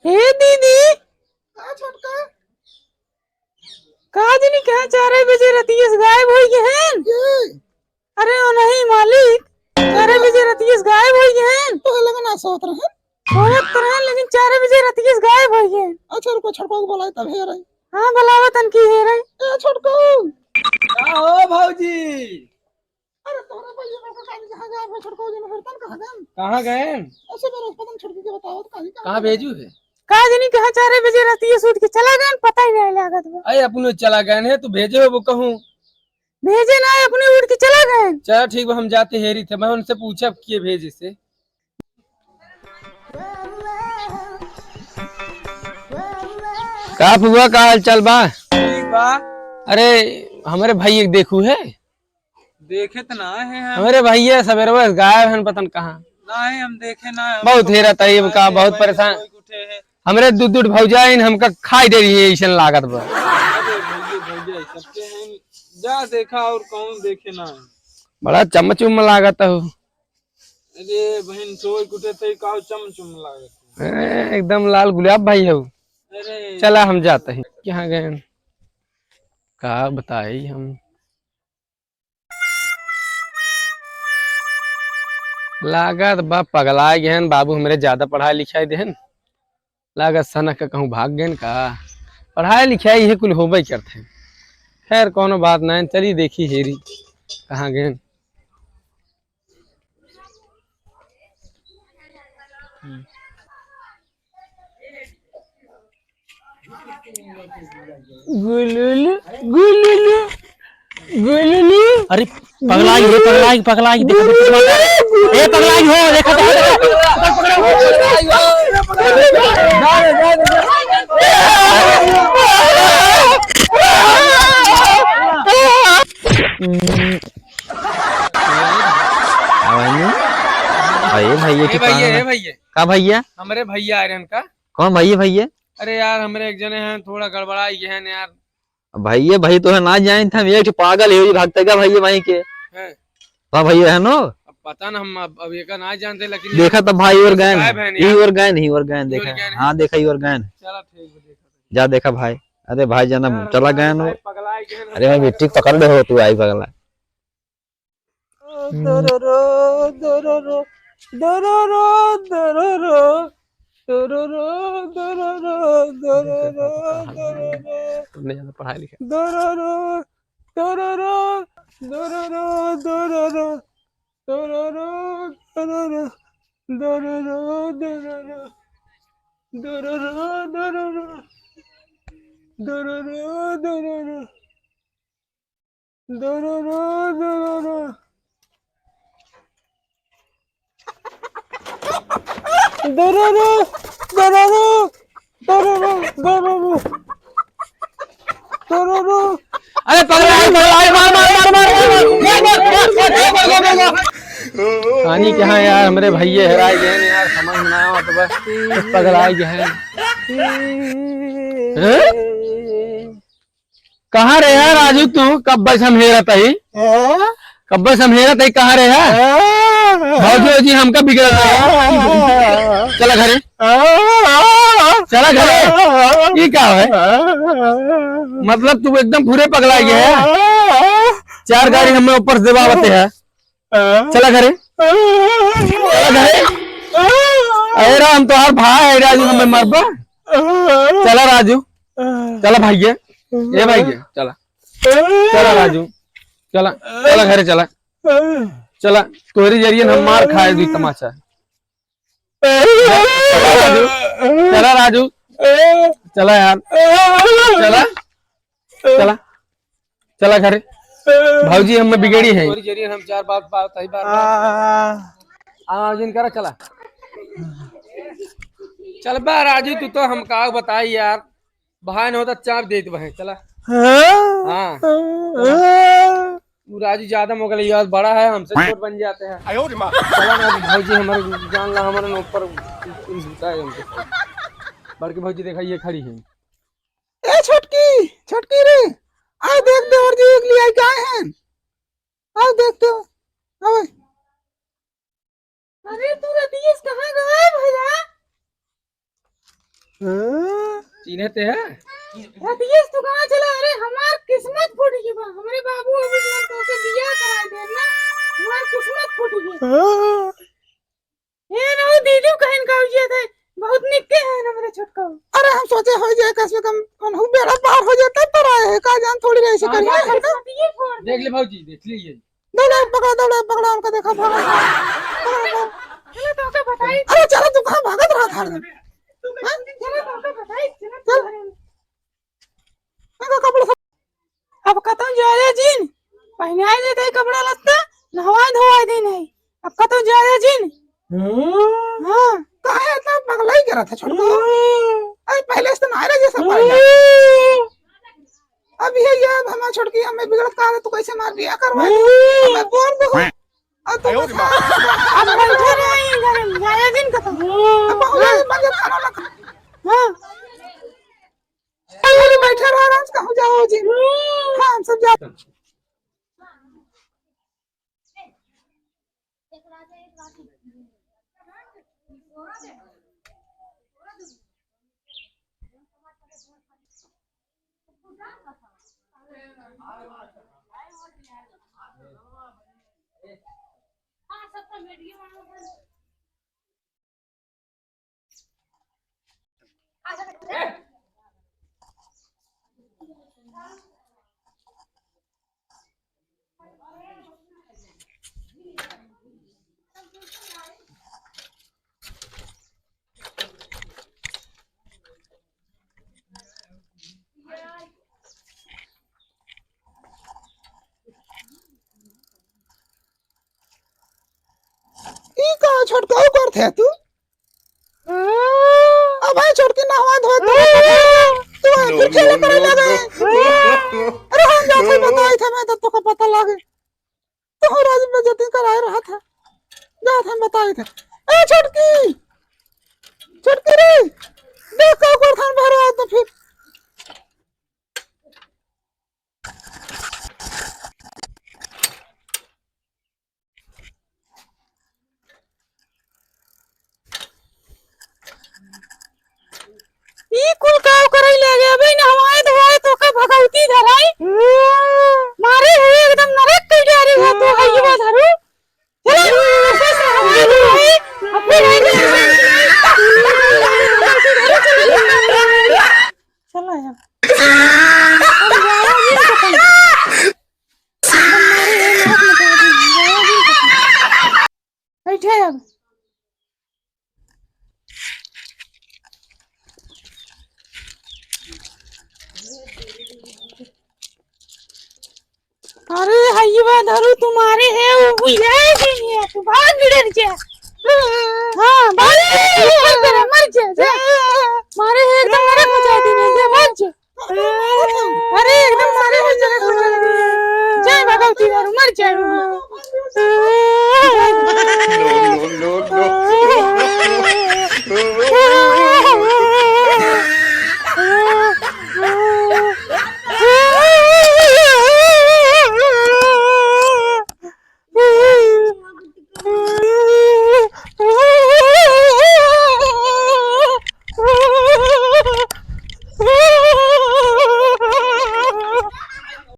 हे दीदी छोटका काज नहीं कहा 4 बजे रतीस गायब हो गए हैं। अरे ओ नहीं मालिक 4 बजे रतीस गायब हो गए हैं। तो लगा ना सोत रहे सोवत तो रहे लेकिन 4 बजे रतीस गायब हो गए। अच्छा रुको छोटका को बोला तब हे रही। हाँ बलावत की है रे ए छोटका क्या हो भाऊजी? अरे तोरा भैया को काली कहां गया है छोटका जी ने फिर तन कहां गया कहाँ गए? ऐसे मेरे पता छोटकी के बताओ तो काली कहाँ भेजू है? काज नहीं कहा 4 बजे रतीस उठ के चला गया पता ही नहीं लागत बा। अरे अपने चला गए हैं तू भेजे हो वो कहूँ। भेजे ना अपने उठ के चला गए। चलो ठीक है हम जाते हेरी थे मैं उनसे पूछा किए भेजे से। का हुआ का हाल चाल बा? ठीक बा। अरे हमारे भाई एक देखू है। देखे तो ना है हम। हमारे भैया सवेरे बस गायब है पता कहाँ। ना है हम देखे ना है। बहुत हेरा तरीब का बहुत परेशान। हमरे दूध भौजा हमका खाई दे रही है ऐसा लागत बा। सबके हैं जा देखा और कौन देखे ना है। बड़ा चम्मच उम्म लागत हो। अरे बहन सोई कुटे तई का चमचम लागत। एकदम लाल गुलाब भाई हो। अरे चला हम जाते हैं यहाँ गए का बताई हम। लागत बा पगला गए बाबू हमारे ज्यादा पढ़ाई लिखाई देहन। लागत सनक का कहूँ भाग गए का पढ़ाई लिखाई ये कुल होबे करते। खैर कोनो बात नहीं चली देखी हेरी कहाँ गए। गुलुलु गुलुलु गुलुलु। अरे पगलाई है पगलाई पगलाई ए पगलाई हो देखा भैया तो भैया का भैया हमारे भैया आ रहे हैं का। कौन भैया? अरे यार हमारे एक जने हैं थोड़ा गड़बड़ा ये है यार। भैया भाई तो है ना जाए था एक पागल है भागते का भैया भाई के है। वाह भैया है नो। अब पता ना हम अब ये का ना जानते लेकिन देखा तब भाई और गैन ही और गैन देखा। हाँ देखा ही और गैन। चलो ठीक है देखा जा देखा भाई। अरे भाई जाना चला गैन हो। अरे मैं मिट्टी पकड़ ले हो तू आई पगला। दोरोरो दोरोरो दोरोरो दोरोरो दोरोरो दोरोरो दोरोरो दोरोरो तुमने ज्यादा पढ़ाई लिखाई दोरोरो दोरोरो दोरोरो दोरोरो दोरोरो दोरोरो दोरोरो दोरोरो दोरोरो दोरोरो दोरोरो दोरोरो दोरोरो दोरोरो दोरोरो दोरोरो दोरोरो दोरोरो दोरोरो। अरे पगलाई मार मार मार पानी कहाँ यार हमारे भैया हराए गए यार समझ ना आया तो बस पगलाए गए। कहाँ रहे यार राजू तू कब बस हम हेरत ही कब बस हम हेरत ही कहाँ रहे भाजो जी हमका बिगड़ चला घरे चला घरे ये क्या है मतलब तू एकदम पूरे पगला गया है। 4 गाड़ी हमें ऊपर से दबावते हैं। चला घरे चला घरे। अरे राम तो हर भाई है राजू हमें मरबा। चला राजू चला भैया ये भैया चला चला राजू चला चला घरे चला चला तोहरी जरिए हम मार खाए दी तमाशा। चला राजू चला यार चला चला चला घरे भाजी हमें बिगड़ी है हम 4 बात सही बात करा चला चल बा राजू तू तो हम का बताई यार भाई न होता 4 देत बहे चला। हाँ राजू ज्यादा मोगल यार बड़ा है हमसे छोट बन जाते हैं। चला ना भाजी हमारे जान ला हमारे ऊपर बड़की भाजी देखा ये खड़ी है। ए छोटकी छोटकी रे आ देख दे और जी एक लिए काय है आ देख तो अब अरे तू रतीश कहाँ गया भैया? चिन्हते है रतीश तू कहाँ चला? अरे हमार किस्मत फूट गई बा, हमारे बाबू अभी तो से बियाह करा दे ना, हमार किस्मत फूट गई। ये ना दीदी कहन का उजिया थे, बहुत निक्के हैं ना मेरे छोटका। अरे हम सोचे हो जाए कम से कम कौन बेड़ा पार हो जाता पर आए है का जान थोड़ी रही से करिए। ये छोड़ देख ले भाजी देख लीजिए दौड़ा पकड़ा उनका देखा भागा। चलो तो के बताई, अरे चलो तू कहाँ भागत रहा था? चलो तो के बताई, चलो चल। इनका कपड़ा सब अब खत्म जाया जिन पहने आए देते कपड़ा लत्ता नहवा धोवा दी नहीं, अब खत्म जाया जिन। हाँ कहाँ है इतना पगला ही गिरा था छोटको। अरे पहले से तो नायरा जैसा पड़ेगा। अब ये हमारा छोटकी हमें बिगड़त कहा है, तू कैसे मार दिया करवा मैं बोल दो। अब तो अब बैठे रहे घर में जाया जिन खत्म। बंद खाना ना खा। हाँ अरे बैठे रहो आराम से, कहाँ जाओ जी? हाँ हम सब जा। छोटका करते है तू? अब भाई छोटकी नहवा धोए तू पीछे ले करे लगे। अरे हम जाते बताई थे, मैं तो तुमको पता लगे तो राज में जतिन कराए रहा था, जाते हम बताए थे। ए छोटकी रे देख का ऊपर थान भर रहा तो फिर ई कुल काव करई ले गए अबे नहवाए धोए तो का भगवती धराई मारे है एकदम नरक कई जा रही है तो हईवा धरू। चलो अपने चलो यार बैठे अब अरे हईवा धरू तुम्हारे है वो बुझाए नहीं है तू भाग गिर जा। हाँ भाग मर जा मारे है एकदम नरक मचा दी नहीं जा भाग जा। अरे एकदम मारे है नरक मचा दी जय भगवती धरू मर जा।